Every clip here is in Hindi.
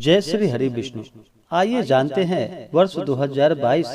जय श्री हरि विष्णु। आइए जानते हैं वर्ष 2022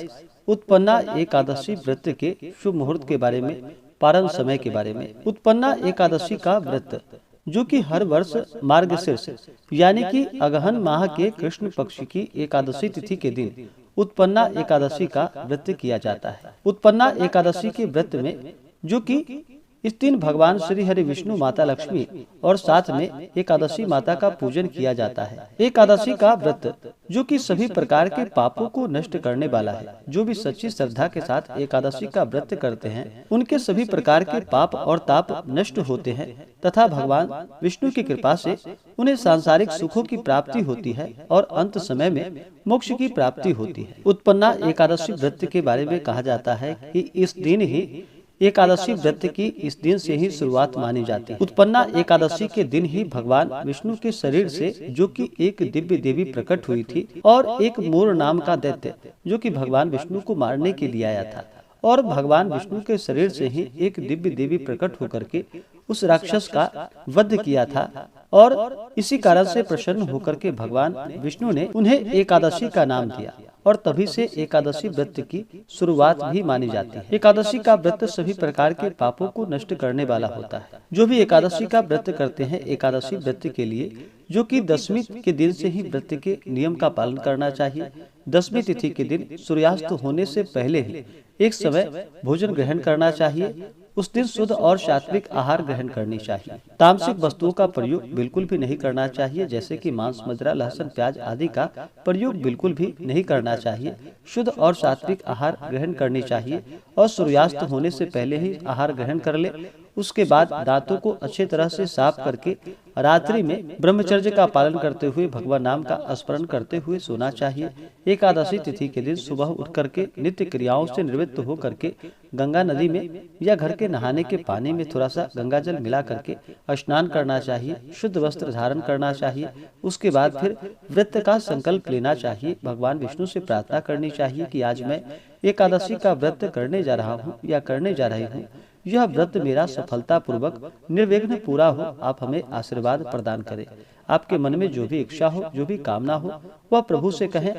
उत्पन्ना एकादशी व्रत के शुभ मुहूर्त के बारे में, पारण समय के बारे में। उत्पन्ना एकादशी का व्रत जो कि हर वर्ष मार्गशीर्ष यानी कि अगहन माह के कृष्ण पक्ष की एकादशी तिथि के दिन उत्पन्ना एकादशी का व्रत किया जाता है। उत्पन्ना एकादशी के व्रत में जो कि इस दिन भगवान श्री हरि विष्णु, माता लक्ष्मी और साथ में एकादशी माता का पूजन किया जाता है। एकादशी का व्रत जो कि सभी प्रकार के पापों को नष्ट करने वाला है। जो भी सच्ची श्रद्धा के साथ एकादशी का व्रत करते हैं उनके सभी प्रकार के पाप और ताप नष्ट होते हैं तथा भगवान विष्णु की कृपा से उन्हें सांसारिक सुखों की प्राप्ति होती है और अंत समय में मोक्ष की प्राप्ति होती है। उत्पन्ना एकादशी व्रत के बारे में कहा जाता है कि इस दिन ही एकादशी व्रत की इस दिन से ही शुरुआत मानी जाती है। उत्पन्ना एकादशी के दिन ही भगवान विष्णु के शरीर से जो कि एक दिव्य देवी प्रकट हुई थी और एक मोर नाम का दैत्य जो कि भगवान विष्णु को मारने के लिए आया था, और भगवान विष्णु के शरीर से ही एक दिव्य देवी प्रकट होकर के उस राक्षस का वध किया था। और इसी कारण से प्रसन्न होकर के भगवान विष्णु ने उन्हें एकादशी का नाम दिया और तभी से एकादशी व्रत की शुरुआत भी मानी जाती है। एकादशी का व्रत सभी प्रकार के पापों को नष्ट करने वाला होता है। जो भी एकादशी का व्रत करते हैं, एकादशी व्रत के लिए जो कि दशमी के दिन से ही व्रत के नियम का पालन करना चाहिए। दशमी तिथि के दिन सूर्यास्त होने से पहले ही एक समय भोजन ग्रहण करना चाहिए। उस दिन शुद्ध और सात्विक आहार ग्रहण करनी चाहिए। तामसिक वस्तुओं का प्रयोग बिल्कुल भी नहीं करना चाहिए, जैसे कि मांस, मदिरा, लहसुन, प्याज आदि का प्रयोग बिल्कुल भी नहीं करना चाहिए। शुद्ध और सात्विक आहार ग्रहण करनी चाहिए और सूर्यास्त होने से पहले ही आहार ग्रहण कर ले। उसके बाद दांतों को अच्छे तरह से साफ करके रात्रि में ब्रह्मचर्य का पालन करते हुए भगवान नाम का स्मरण करते हुए सोना चाहिए। एकादशी तिथि के दिन सुबह उठ करके नित्य क्रियाओं से निवृत्त हो करके गंगा नदी में या घर के नहाने के पानी में थोड़ा सा गंगा जल मिला करके स्नान करना चाहिए। शुद्ध वस्त्र धारण करना चाहिए। उसके बाद फिर व्रत का संकल्प लेना चाहिए। भगवान विष्णु से प्रार्थना करनी चाहिए कि आज मैं एकादशी का व्रत करने जा रहा हूँ या करने जा रही हूँ, यह व्रत मेरा सफलता पूर्वक निर्विघ्न पूरा हो, आप हमें आशीर्वाद प्रदान करें। आपके मन में जो भी इच्छा हो, जो भी कामना हो, वह प्रभु से कहें।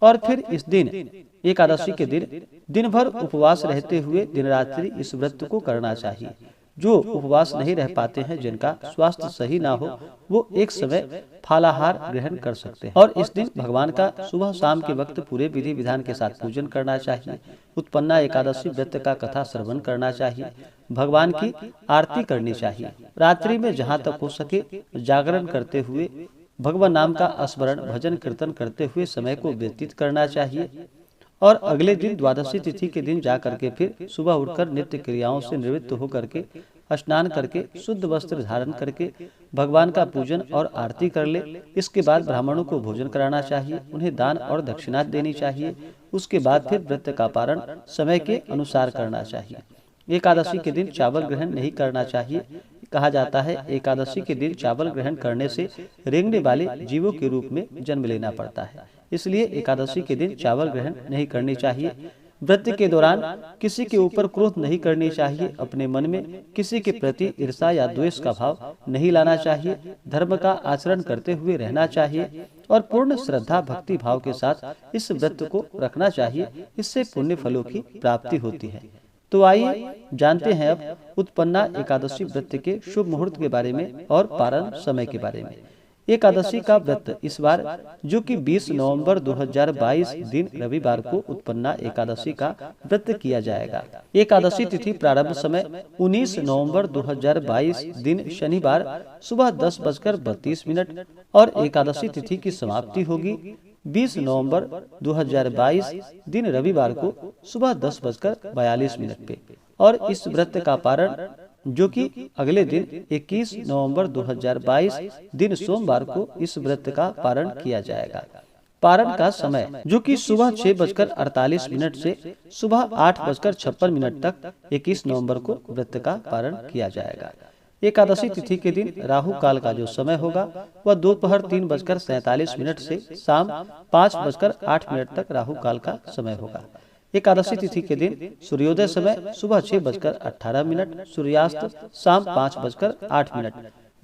और फिर इस दिन एकादशी के दिन भर उपवास रहते हुए दिन रात्रि इस व्रत को करना चाहिए। जो उपवास नहीं रह पाते हैं, जिनका स्वास्थ्य सही ना हो, वो एक समय फालाहार ग्रहण कर सकते हैं। और इस दिन भगवान का सुबह शाम के वक्त पूरे विधि विधान के साथ पूजन करना चाहिए। उत्पन्ना एकादशी व्रत का कथा श्रवण करना चाहिए। भगवान की आरती करनी चाहिए। रात्रि में जहाँ तक हो सके जागरण करते हुए भगवान नाम का स्मरण, भजन, कीर्तन करते हुए समय को व्यतीत करना चाहिए। और अगले दिन द्वादशी तिथि के दिन जा करके फिर सुबह उठकर नित्य क्रियाओं से निवृत्त होकर के स्नान करके शुद्ध वस्त्र धारण करके भगवान का पूजन और आरती कर ले। इसके बाद ब्राह्मणों को भोजन कराना चाहिए, उन्हें दान और दक्षिणा देनी चाहिए। उसके बाद फिर व्रत का पारण समय के अनुसार करना चाहिए। एकादशी के दिन चावल ग्रहण नहीं करना चाहिए। कहा जाता है एकादशी के दिन चावल ग्रहण करने से रेंगने वाले जीवों के रूप में जन्म लेना पड़ता है, इसलिए एकादशी के दिन चावल ग्रहण नहीं करनी चाहिए। व्रत के दौरान किसी के ऊपर क्रोध नहीं करनी चाहिए। अपने मन में किसी के प्रति ईर्ष्या या द्वेष का भाव नहीं लाना चाहिए। धर्म का आचरण करते हुए रहना चाहिए और पूर्ण श्रद्धा भक्ति भाव के साथ इस व्रत को रखना चाहिए। इससे पुण्य फलों की प्राप्ति होती है। तो आइए जानते हैं अब उत्पन्ना एकादशी व्रत के शुभ मुहूर्त के बारे में और पारण समय के बारे में। एकादशी का व्रत इस बार जो कि 20 नवंबर 2022 दिन रविवार को उत्पन्ना एकादशी का व्रत किया जाएगा। एकादशी तिथि प्रारंभ समय 19 नवंबर 2022 दिन शनिवार सुबह 10:32 और एकादशी तिथि की समाप्ति होगी 20 नवंबर 2022 दिन रविवार को सुबह 10:42 पे। और इस व्रत का पारण जो कि अगले दिन 21 नवंबर 2022 दिन सोमवार को इस व्रत का पारण किया जाएगा। पारण का समय जो कि सुबह 6:48 से सुबह 8:56 तक 21 नवंबर को व्रत का पारण किया जाएगा। एकादशी तिथि के दिन राहु काल का जो समय होगा वह दोपहर 3:47 से शाम 5:08 तक राहु काल का समय होगा। एकादशी तिथि के दिन सूर्योदय समय सुबह 6:18, सूर्यास्त शाम 5:08।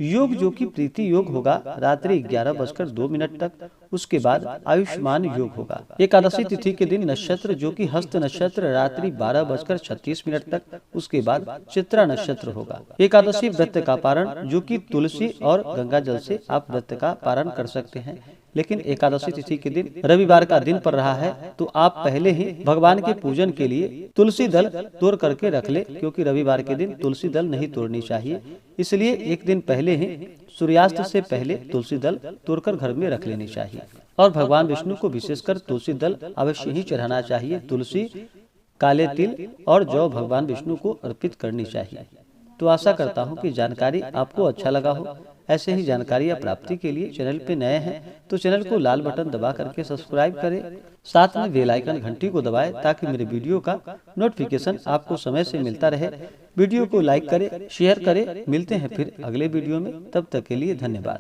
योग जो कि प्रीति योग होगा रात्रि 11:02 तक। उसके बाद आयुष्मान योग होगा। एकादशी तिथि के दिन नक्षत्र जो कि हस्त नक्षत्र रात्रि 12:36 तक। उसके बाद चित्रा नक्षत्र होगा। एकादशी व्रत का पारण जो कि तुलसी और गंगा जल से आप व्रत का पारण कर सकते हैं। लेकिन एकादशी तिथि के दिन रविवार का दिन पड़ रहा है, तो आप पहले ही भगवान के पूजन के लिए तुलसी दल तोड़ करके रख ले, क्योंकि रविवार के दिन तुलसी दल नहीं तोड़नी चाहिए। इसलिए एक दिन पहले ही सूर्यास्त से पहले तुलसी दल तोड़कर घर में रख लेनी चाहिए। और भगवान विष्णु को विशेषकर तुलसी दल अवश्य ही चढ़ाना चाहिए। तुलसी, काले तिल और जौ भगवान विष्णु को अर्पित करनी चाहिए। तो आशा करता हूँ कि जानकारी आपको अच्छा लगा हो। ऐसे ही जानकारियाँ प्राप्ति के लिए चैनल पे नए हैं तो चैनल को लाल बटन दबा करके सब्सक्राइब करें, साथ में बेल आइकन घंटी को दबाएं ताकि मेरे वीडियो का नोटिफिकेशन आपको समय से मिलता रहे। वीडियो को लाइक करें, शेयर करें। मिलते हैं फिर अगले वीडियो में, तब तक के लिए धन्यवाद।